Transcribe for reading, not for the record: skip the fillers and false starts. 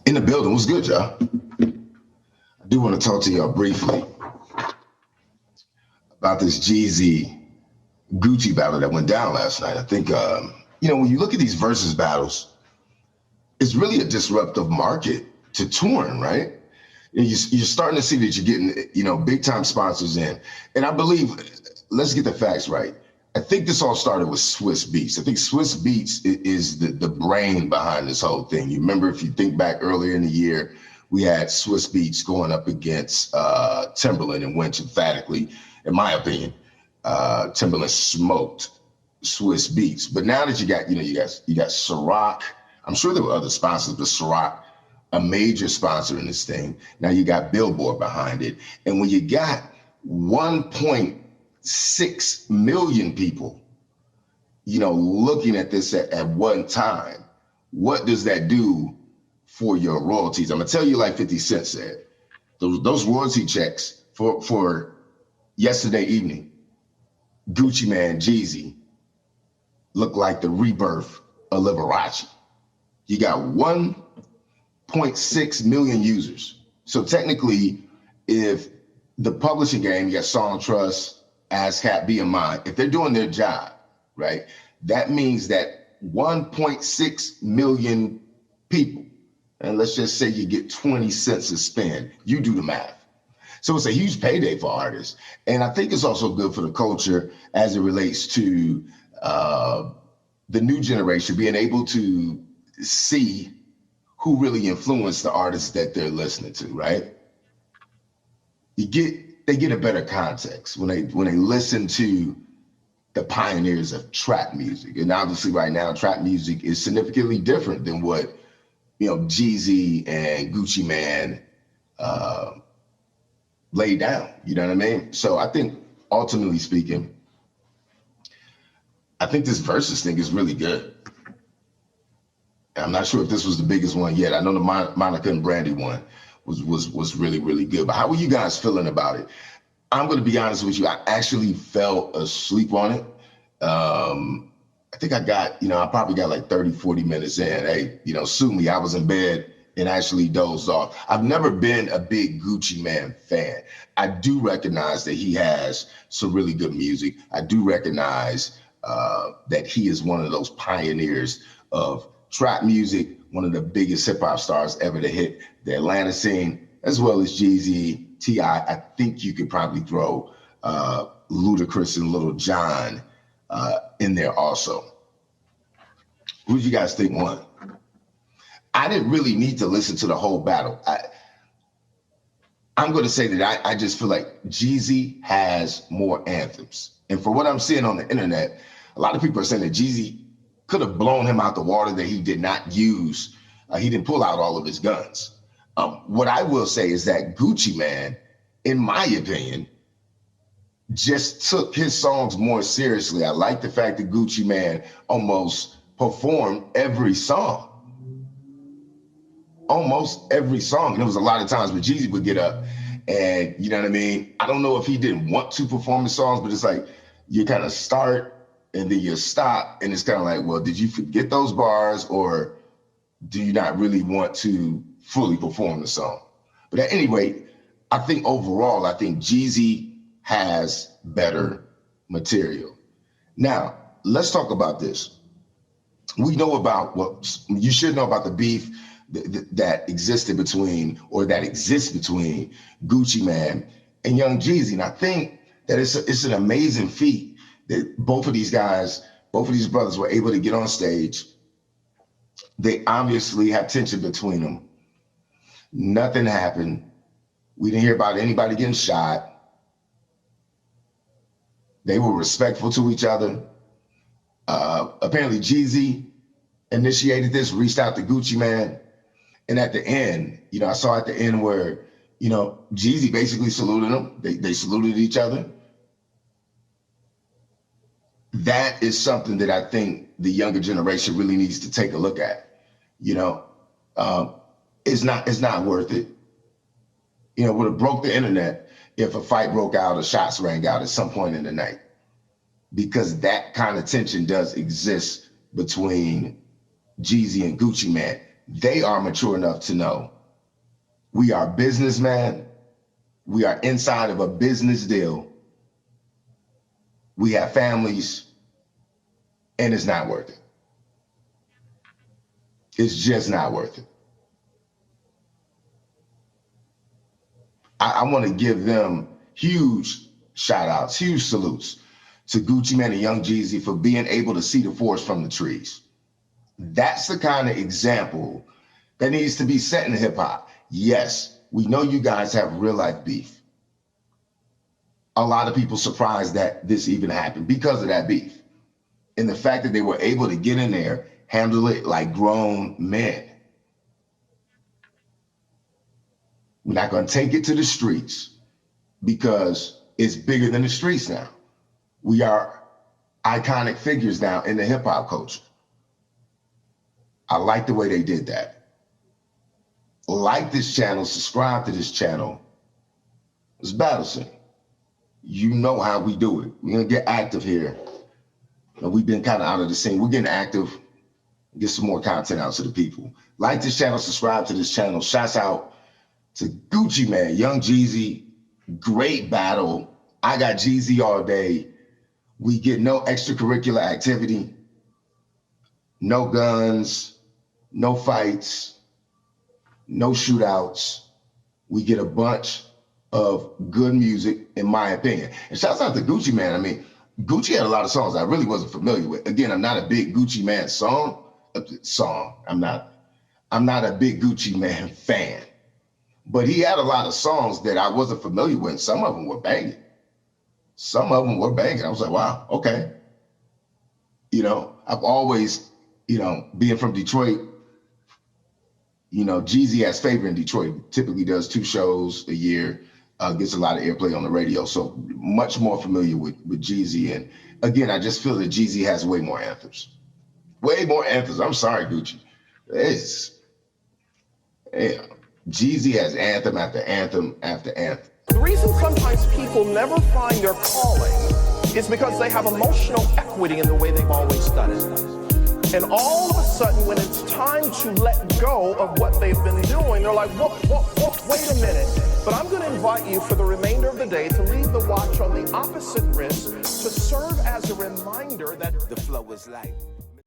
In the building. What's good, y'all? I do want to talk to y'all briefly about this Jeezy Gucci battle that went down last night. I think, when you look at these versus battles, it's really a disruptive market to touring, right? You're starting to see that you're getting, big time sponsors in. And I believe, let's get the facts right. I think this all started with Swiss Beats. I think Swiss Beats is the brain behind this whole thing. You remember, if you think back earlier in the year, we had Swiss Beats going up against Timberland and went emphatically, in my opinion. Timberland smoked Swiss Beats. But now that you got Ciroc, I'm sure there were other sponsors, but Ciroc, a major sponsor in this thing. Now you got Billboard behind it. And when you got 1.6 million people, looking at this at one time, what does that do for your royalties? I'm gonna tell you, like 50 Cent said, those royalty checks for yesterday evening, Gucci Mane, Jeezy, look like the rebirth of Liberace. You got 1.6 million users. So technically, if the publishing game, you got Songtrust, ASCAP, BMI, if they're doing their job, right, that means that 1.6 million people, and let's just say you get 20 cents a spin, you do the math. So it's a huge payday for artists. And I think it's also good for the culture as it relates to the new generation being able to see who really influenced the artists that they're listening to, right? They get a better context when they listen to the pioneers of trap music. And obviously right now, trap music is significantly different than what, Jeezy and Gucci Mane laid down. You know what I mean? So I think, ultimately speaking, I think this versus thing is really good. I'm not sure if this was the biggest one yet. I know the Monica and Brandy one was really, really good. But how were you guys feeling about it? I'm going to be honest with you. I actually fell asleep on it. I think I probably got like 30, 40 minutes in. Hey, sue me. I was in bed and actually dozed off. I've never been a big Gucci Mane fan. I do recognize that he has some really good music. I do recognize that he is one of those pioneers of trap music, one of the biggest hip hop stars ever to hit the Atlanta scene, as well as Jeezy, T.I. I think you could probably throw Ludacris and Little John in there also. Who do you guys think won? I didn't really need to listen to the whole battle. I'm going to say that I just feel like Jeezy has more anthems. And for what I'm seeing on the internet, a lot of people are saying that Jeezy could have blown him out the water, that he did not use. He didn't pull out all of his guns. What I will say is that Gucci Mane, in my opinion, just took his songs more seriously. I like the fact that Gucci Mane almost performed every song. Almost every song. And there was a lot of times where Jeezy would get up and, you know what I mean? I don't know if he didn't want to perform the songs, but it's like you kind of start and then you stop. And it's kind of like, well, did you forget those bars, or do you not really want to fully perform the song? But at any rate, I think overall, I think Jeezy has better material. Now, let's talk about this. We know about you should know about the beef that existed between, or that exists between, Gucci Mane and Young Jeezy. And I think that it's an amazing feat that both of these brothers were able to get on stage. They obviously have tension between them. Nothing happened. We didn't hear about anybody getting shot. They were respectful to each other. Apparently Jeezy initiated this, reached out to Gucci Mane. And at the end, I saw at the end where, Jeezy basically saluted him. They saluted each other. That is something that I think the younger generation really needs to take a look at. It's not worth it. Would have broke the internet if a fight broke out or shots rang out at some point in the night, because that kind of tension does exist between Jeezy and Gucci Mane. they are mature enough to know we are businessmen. We are inside of a business deal. We have families, and it's not worth it. It's just not worth it. I want to give them huge shout outs, huge salutes to Gucci Mane and Young Jeezy for being able to see the forest from the trees. That's the kind of example that needs to be set in hip hop. Yes, we know you guys have real life beef. A lot of people surprised that this even happened because of that beef. And the fact that they were able to get in there, handle it like grown men. We're not going to take it to the streets because it's bigger than the streets now. We are iconic figures now in the hip hop culture. I like the way they did that. Like this channel, subscribe to this channel. It's Battle Scene. You know how we do it. We're going to get active here. We've been kind of out of the scene. We're getting active, get some more content out to the people. Like this channel, subscribe to this channel. Shouts out to Gucci Mane, Young Jeezy, great battle. I got Jeezy all day. We get no extracurricular activity, no guns, no fights, no shootouts. We get a bunch of good music, in my opinion. And shouts out to Gucci Mane. I mean, Gucci had a lot of songs I really wasn't familiar with. Again, I'm not a big Gucci Mane I'm not a big Gucci Mane fan. But he had a lot of songs that I wasn't familiar with. Some of them were banging. I was like, wow, okay. You know, I've always, you know, being from Detroit, you know, Jeezy has favor in Detroit. Typically does 2 shows a year, gets a lot of airplay on the radio. So much more familiar with Jeezy. And again, I just feel that Jeezy has way more anthems. Way more anthems. I'm sorry, Gucci. Jeezy has anthem after anthem after anthem. The reason sometimes people never find their calling is because they have emotional equity in the way they've always done it. And all of a sudden, when it's time to let go of what they've been doing, they're like, wait a minute. But I'm going to invite you for the remainder of the day to leave the watch on the opposite wrist to serve as a reminder that the flow is light.